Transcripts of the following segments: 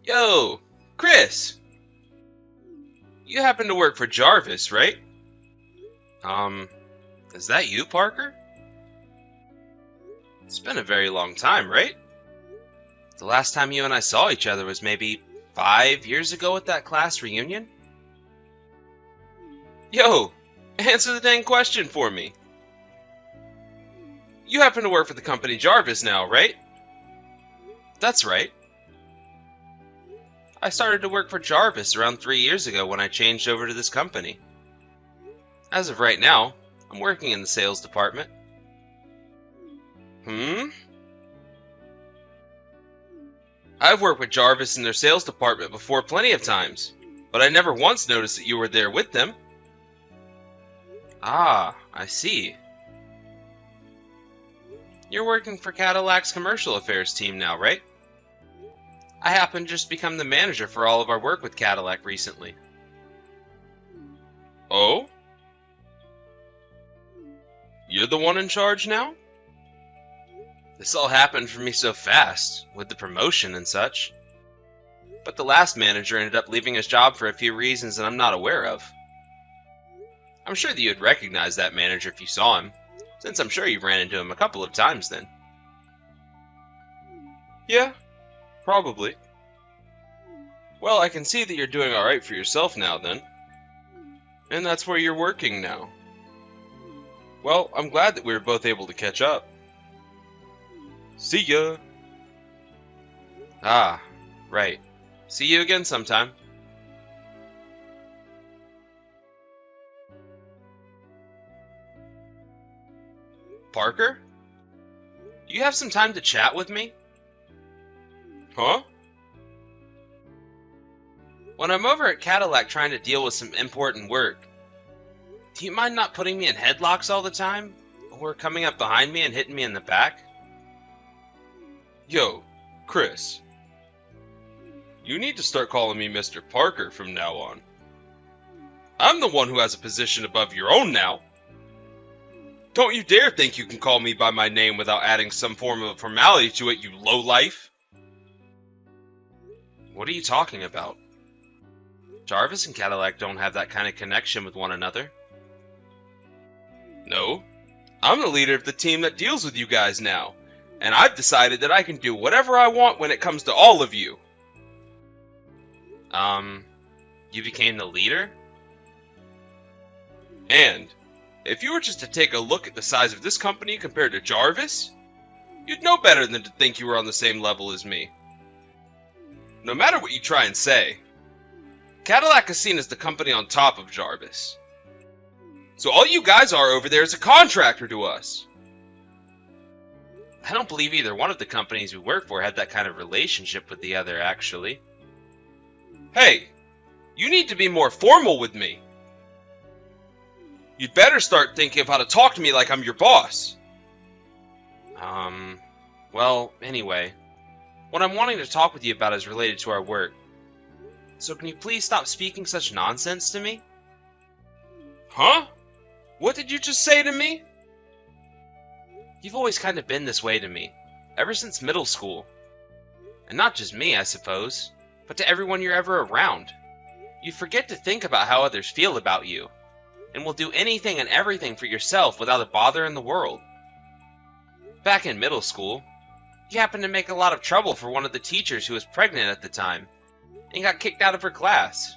Yo, Chris, you happen to work for Jarvis, right? Um, is that you, Parker? It's been a very long time, right? The last time you and I saw each other was maybe 5 years ago at that class reunion? Yo, answer the dang question for me. You happen to work for the company Jarvis now, right? That's right. I started to work for Jarvis around 3 years ago when I changed over to this company. As of right now, I'm working in the sales department. I've worked with Jarvis in their sales department before plenty of times, but I never once noticed that you were there with them. Ah, I see. You're working for Cadillac's commercial affairs team now, right? I happen to just become the manager for all of our work with Cadillac recently. Oh? You're the one in charge now? This all happened for me so fast, with the promotion and such. But the last manager ended up leaving his job for a few reasons that I'm not aware of. I'm sure that you'd recognize that manager if you saw him, since I'm sure you ran into him a couple of times then. Yeah, probably. Well, I can see that you're doing alright for yourself now then. And that's where you're working now. Well, I'm glad that we were both able to catch up. See ya! Ah, right. See you again sometime. Parker? Do you have some time to chat with me? Huh? When I'm over at Cadillac trying to deal with some important work, do you mind not putting me in headlocks all the time? Or coming up behind me and hitting me in the back? Yo, Chris. You need to start calling me Mr. Parker from now on. I'm the one who has a position above your own now. Don't you dare think you can call me by my name without adding some form of formality to it, you lowlife. What are you talking about? Jarvis and Cadillac don't have that kind of connection with one another. No, I'm the leader of the team that deals with you guys now, and I've decided that I can do whatever I want when it comes to all of you. You became the leader? And if you were just to take a look at the size of this company compared to Jarvis, you'd know better than to think you were on the same level as me. No matter what you try and say, Cadillac is seen as the company on top of Jarvis. So all you guys are over there is a contractor to us. I don't believe either one of the companies we work for had that kind of relationship with the other, actually. Hey, you need to be more formal with me. You'd better start thinking of how to talk to me like I'm your boss. Well, anyway, what I'm wanting to talk with you about is related to our work. So can you please stop speaking such nonsense to me? Huh? What did you just say to me? You've always kind of been this way to me, ever since middle school. And not just me, I suppose, but to everyone you're ever around. You forget to think about how others feel about you, and will do anything and everything for yourself without a bother in the world. Back in middle school, you happened to make a lot of trouble for one of the teachers who was pregnant at the time, and got kicked out of her class.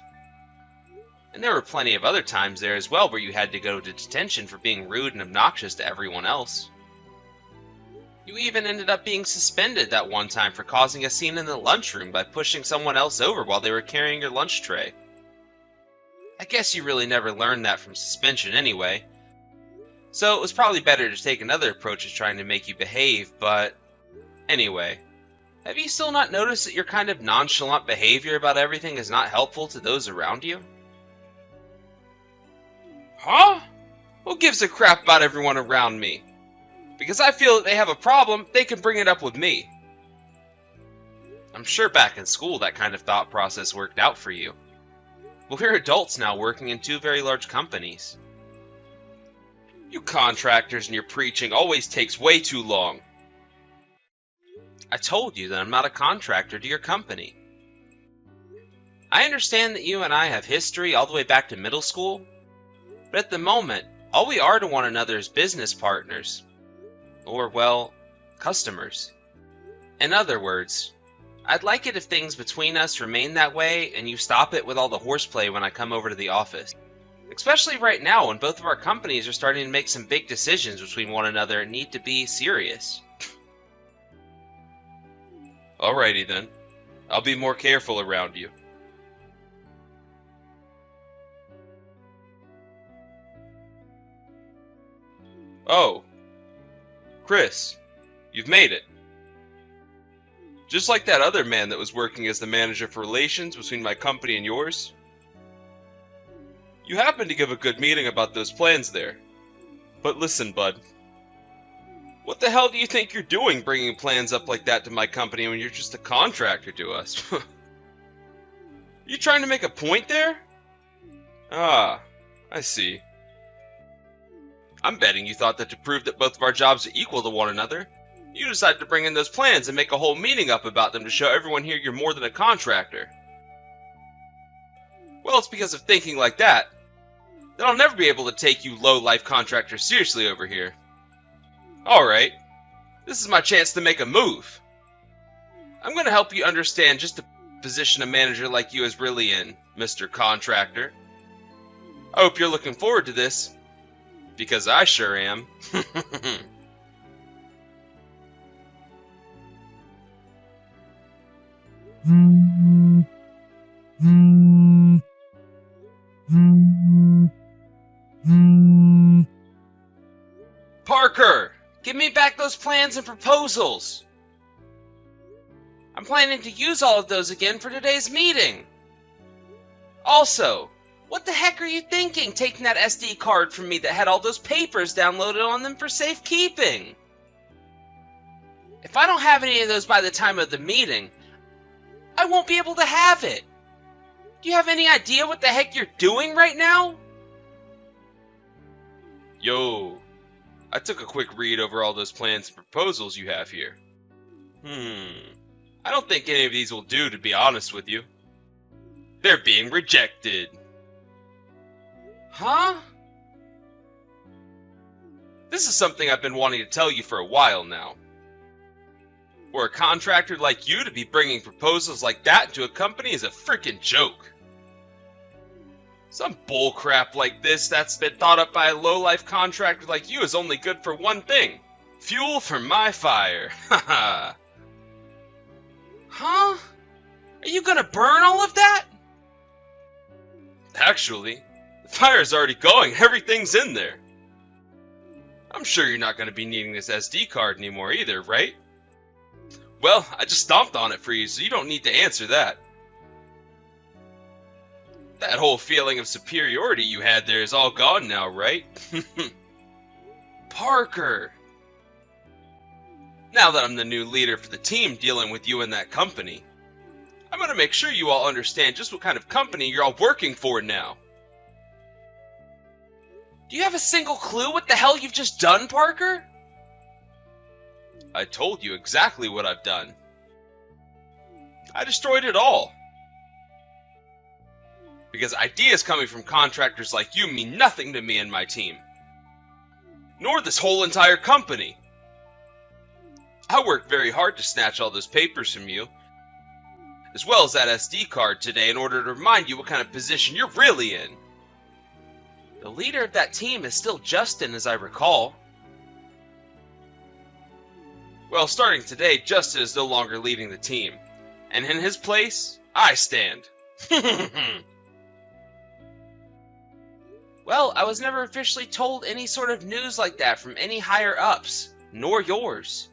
And there were plenty of other times there as well where you had to go to detention for being rude and obnoxious to everyone else. You even ended up being suspended that one time for causing a scene in the lunchroom by pushing someone else over while they were carrying your lunch tray. I guess you really never learned that from suspension anyway, so it was probably better to take another approach as trying to make you behave, but anyway, have you still not noticed that your kind of nonchalant behavior about everything is not helpful to those around you? Huh? Who gives a crap about everyone around me? Because I feel that they have a problem, they can bring it up with me. I'm sure back in school that kind of thought process worked out for you. But we're adults now working in two very large companies. You contractors and your preaching always takes way too long. I told you that I'm not a contractor to your company. I understand that you and I have history all the way back to middle school, but at the moment, all we are to one another is business partners. Or, well, customers. In other words, I'd like it if things between us remain that way and you stop it with all the horseplay when I come over to the office. Especially right now when both of our companies are starting to make some big decisions between one another and need to be serious. Alrighty then. I'll be more careful around you. Oh. Chris, you've made it. Just like that other man that was working as the manager for relations between my company and yours. You happened to give a good meeting about those plans there. But listen, bud. What the hell do you think you're doing bringing plans up like that to my company when you're just a contractor to us? You trying to make a point there? Ah, I see. I'm betting you thought that to prove that both of our jobs are equal to one another, you decided to bring in those plans and make a whole meeting up about them to show everyone here you're more than a contractor. Well, it's because of thinking like that I'll never be able to take you low-life contractors seriously over here. Alright, this is my chance to make a move. I'm going to help you understand just the position a manager like you is really in, Mr. Contractor. I hope you're looking forward to this, because I sure am. Parker, give me back those plans and proposals. I'm planning to use all of those again for today's meeting. Also, what the heck are you thinking taking that SD card from me that had all those papers downloaded on them for safekeeping? If I don't have any of those by the time of the meeting, I won't be able to have it. Do you have any idea what the heck you're doing right now? Yo, I took a quick read over all those plans and proposals you have here. I don't think any of these will do, to be honest with you. They're being rejected. Huh? This is something I've been wanting to tell you for a while now. For a contractor like you to be bringing proposals like that to a company is a freaking joke. Some bullcrap like this that's been thought up by a low-life contractor like you is only good for one thing. Fuel for my fire. Haha. Huh? Are you gonna burn all of that? Actually, the fire's already going. Everything's in there. I'm sure you're not gonna be needing this SD card anymore either, right? Well, I just stomped on it for you, so you don't need to answer that. That whole feeling of superiority you had there is all gone now, right? Parker! Now that I'm the new leader for the team dealing with you and that company, I'm gonna make sure you all understand just what kind of company you're all working for now. Do you have a single clue what the hell you've just done, Parker? I told you exactly what I've done. I destroyed it all. Because ideas coming from contractors like you mean nothing to me and my team. Nor this whole entire company. I worked very hard to snatch all those papers from you, as well as that SD card today in order to remind you what kind of position you're really in. The leader of that team is still Justin, as I recall. Well, starting today, Justin is no longer leading the team, and in his place, I stand. Well, I was never officially told any sort of news like that from any higher-ups, nor yours.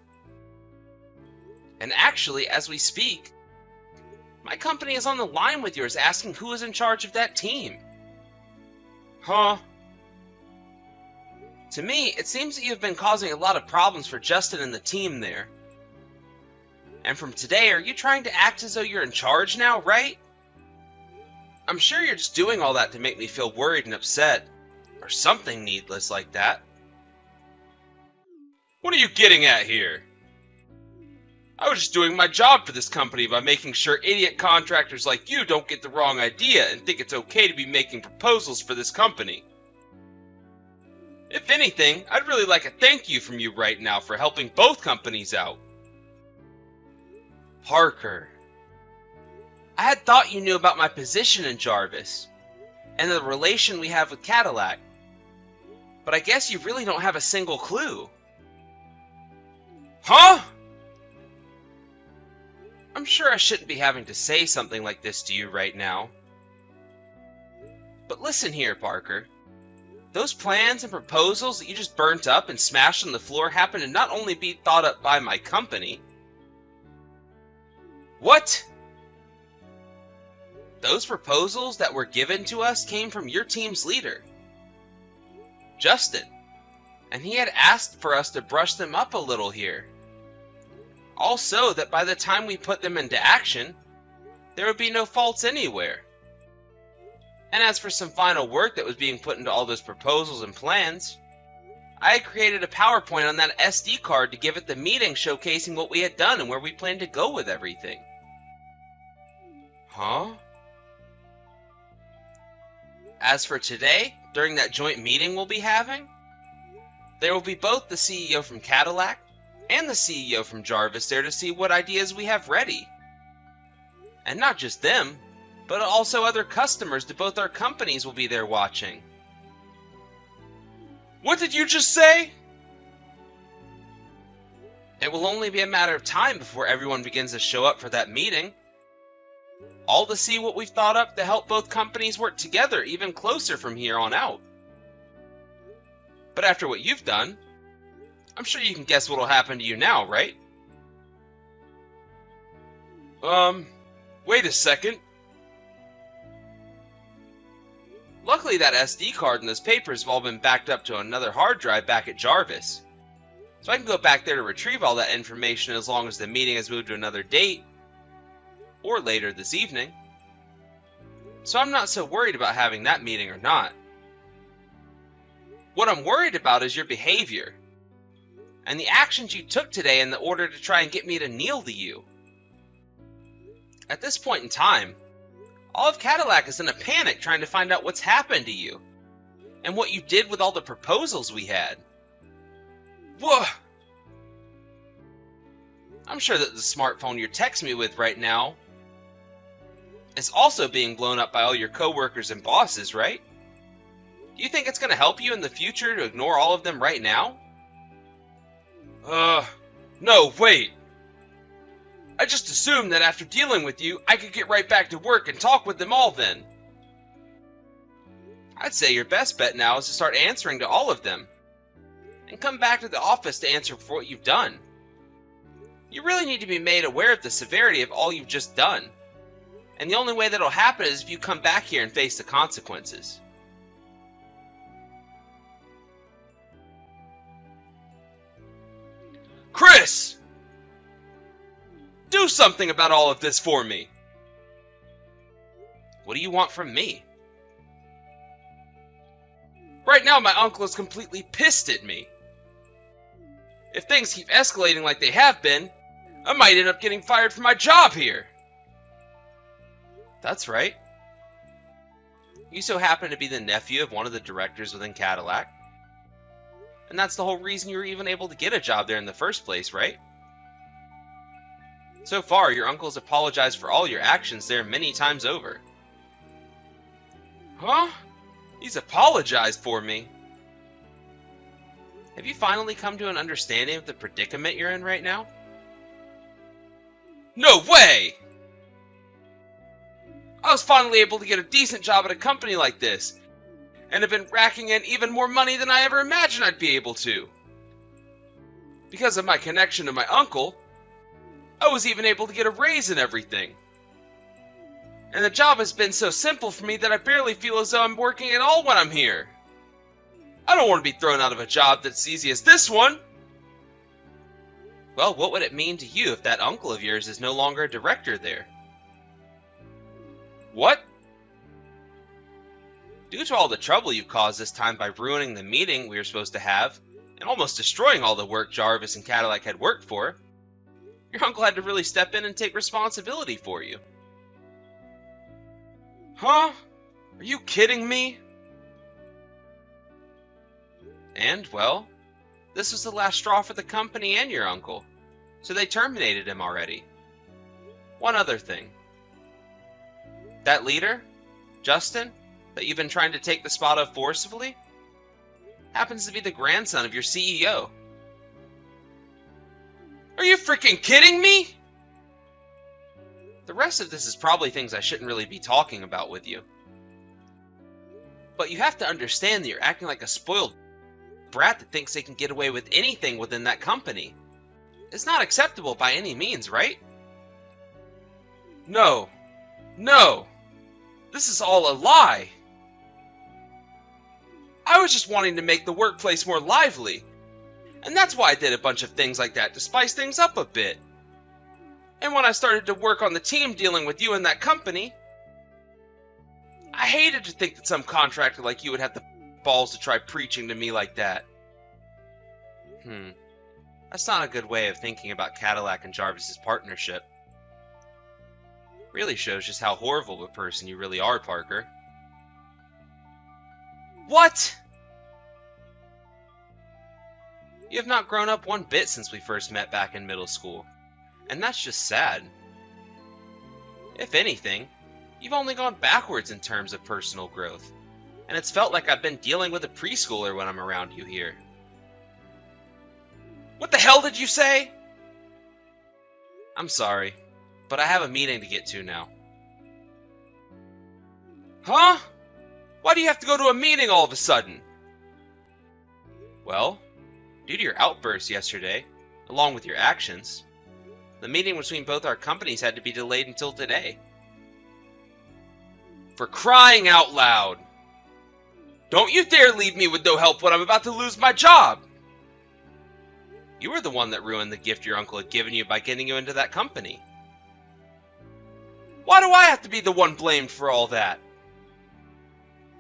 And actually, as we speak, my company is on the line with yours asking who is in charge of that team. Huh? To me, it seems that you've been causing a lot of problems for Justin and the team there. And from today, are you trying to act as though you're in charge now, right? I'm sure you're just doing all that to make me feel worried and upset, or something needless like that. What are you getting at here? I was just doing my job for this company by making sure idiot contractors like you don't get the wrong idea and think it's okay to be making proposals for this company. If anything, I'd really like a thank you from you right now for helping both companies out. Parker, I had thought you knew about my position in Jarvis and the relation we have with Cadillac, but I guess you really don't have a single clue. Huh? I'm sure I shouldn't be having to say something like this to you right now. But listen here, Parker. Those plans and proposals that you just burnt up and smashed on the floor happen to not only be thought up by my company. What? Those proposals that were given to us came from your team's leader, Justin, and he had asked for us to brush them up a little here. Also, that by the time we put them into action, there would be no faults anywhere. And as for some final work that was being put into all those proposals and plans, I had created a PowerPoint on that SD card to give at the meeting showcasing what we had done and where we planned to go with everything. Huh? As for today, during that joint meeting we'll be having, there will be both the CEO from Cadillac and the CEO from Jarvis there to see what ideas we have ready. And not just them, but also other customers to both our companies will be there watching. What did you just say? It will only be a matter of time before everyone begins to show up for that meeting. All to see what we've thought up to help both companies work together even closer from here on out. But after what you've done, I'm sure you can guess what'll happen to you now, right? Wait a second. Luckily that SD card and those papers have all been backed up to another hard drive back at Jarvis. So I can go back there to retrieve all that information as long as the meeting has moved to another date, or later this evening. So I'm not so worried about having that meeting or not. What I'm worried about is your behavior, and the actions you took today in the order to try and get me to kneel to you. At this point in time, all of Cadillac is in a panic trying to find out what's happened to you, and what you did with all the proposals we had. Whoa! I'm sure that the smartphone you're texting me with right now is also being blown up by all your coworkers and bosses, right? Do you think it's going to help you in the future to ignore all of them right now? No, wait. I just assumed that after dealing with you, I could get right back to work and talk with them all then. I'd say your best bet now is to start answering to all of them, and come back to the office to answer for what you've done. You really need to be made aware of the severity of all you've just done, and the only way that'll happen is if you come back here and face the consequences. Chris! Do something about all of this for me! What do you want from me? Right now my uncle is completely pissed at me. If things keep escalating like they have been, I might end up getting fired from my job here. That's right. You so happen to be the nephew of one of the directors within Cadillac. And that's the whole reason you were even able to get a job there in the first place, right? So far, your uncle has apologized for all your actions there many times over. Huh? He's apologized for me? Have you finally come to an understanding of the predicament you're in right now? No way! I was finally able to get a decent job at a company like this, and have been racking in even more money than I ever imagined I'd be able to. Because of my connection to my uncle, I was even able to get a raise and everything. And the job has been so simple for me that I barely feel as though I'm working at all when I'm here. I don't want to be thrown out of a job that's easy as this one. Well, what would it mean to you if that uncle of yours is no longer a director there? What? Due to all the trouble you caused this time by ruining the meeting we were supposed to have, and almost destroying all the work Jarvis and Cadillac had worked for, Your uncle had to really step in and take responsibility for you. Huh? Are you kidding me? And, well, this was the last straw for the company and your uncle, so they terminated him already. One other thing. That leader, Justin, that you've been trying to take the spot of forcibly, happens to be the grandson of your CEO. Are you freaking kidding me? The rest of this is probably things I shouldn't really be talking about with you. But you have to understand that you're acting like a spoiled brat that thinks they can get away with anything within that company. It's not acceptable by any means, right? No. No. This is all a lie. I was just wanting to make the workplace more lively. And that's why I did a bunch of things like that to spice things up a bit. And when I started to work on the team dealing with you and that company, I hated to think that some contractor like you would have the balls to try preaching to me like that. That's not a good way of thinking about Cadillac and Jarvis's partnership. Really shows just how horrible of a person you really are, Parker. What? You have not grown up one bit since we first met back in middle school, and that's just sad. If anything, you've only gone backwards in terms of personal growth, and it's felt like I've been dealing with a preschooler when I'm around you here. What the hell did you say? I'm sorry, but I have a meeting to get to now. Huh? Why do you have to go to a meeting all of a sudden? Well, due to your outburst yesterday, along with your actions, the meeting between both our companies had to be delayed until today. For crying out loud! Don't you dare leave me with no help when I'm about to lose my job! You were the one that ruined the gift your uncle had given you by getting you into that company. Why do I have to be the one blamed for all that?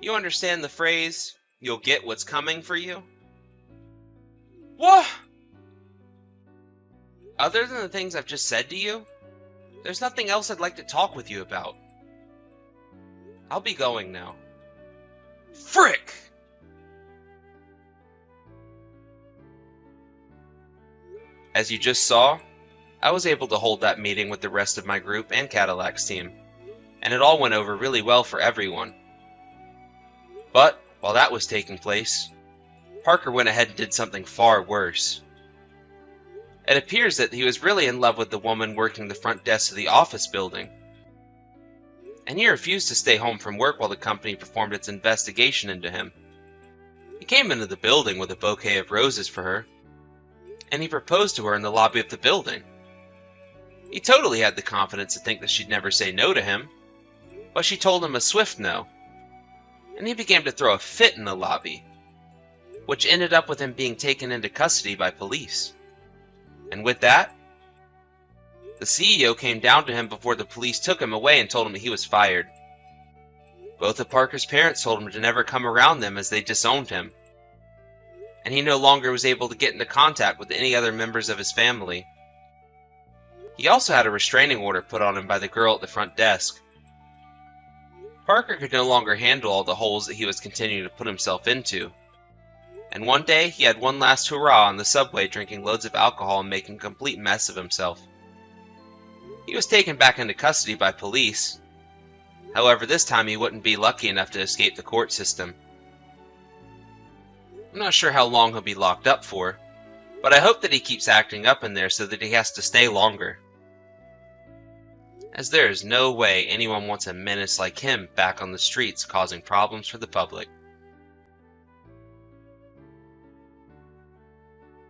You understand the phrase, you'll get what's coming for you? What? Other than the things I've just said to you, there's nothing else I'd like to talk with you about. I'll be going now. Frick! As you just saw, I was able to hold that meeting with the rest of my group and Cadillac's team, and it all went over really well for everyone. But, while that was taking place, Parker went ahead and did something far worse. It appears that he was really in love with the woman working the front desk of the office building, and he refused to stay home from work while the company performed its investigation into him. He came into the building with a bouquet of roses for her, and he proposed to her in the lobby of the building. He totally had the confidence to think that she'd never say no to him, but she told him a swift no, and he began to throw a fit in the lobby, which ended up with him being taken into custody by police. And with that, the CEO came down to him before the police took him away and told him he was fired. Both of Parker's parents told him to never come around them as they disowned him, and he no longer was able to get into contact with any other members of his family. He also had a restraining order put on him by the girl at the front desk. Parker could no longer handle all the holes that he was continuing to put himself into, and one day he had one last hurrah on the subway, drinking loads of alcohol and making a complete mess of himself. He was taken back into custody by police. However, this time he wouldn't be lucky enough to escape the court system. I'm not sure how long he'll be locked up for, but I hope that he keeps acting up in there so that he has to stay longer, as there is no way anyone wants a menace like him back on the streets causing problems for the public.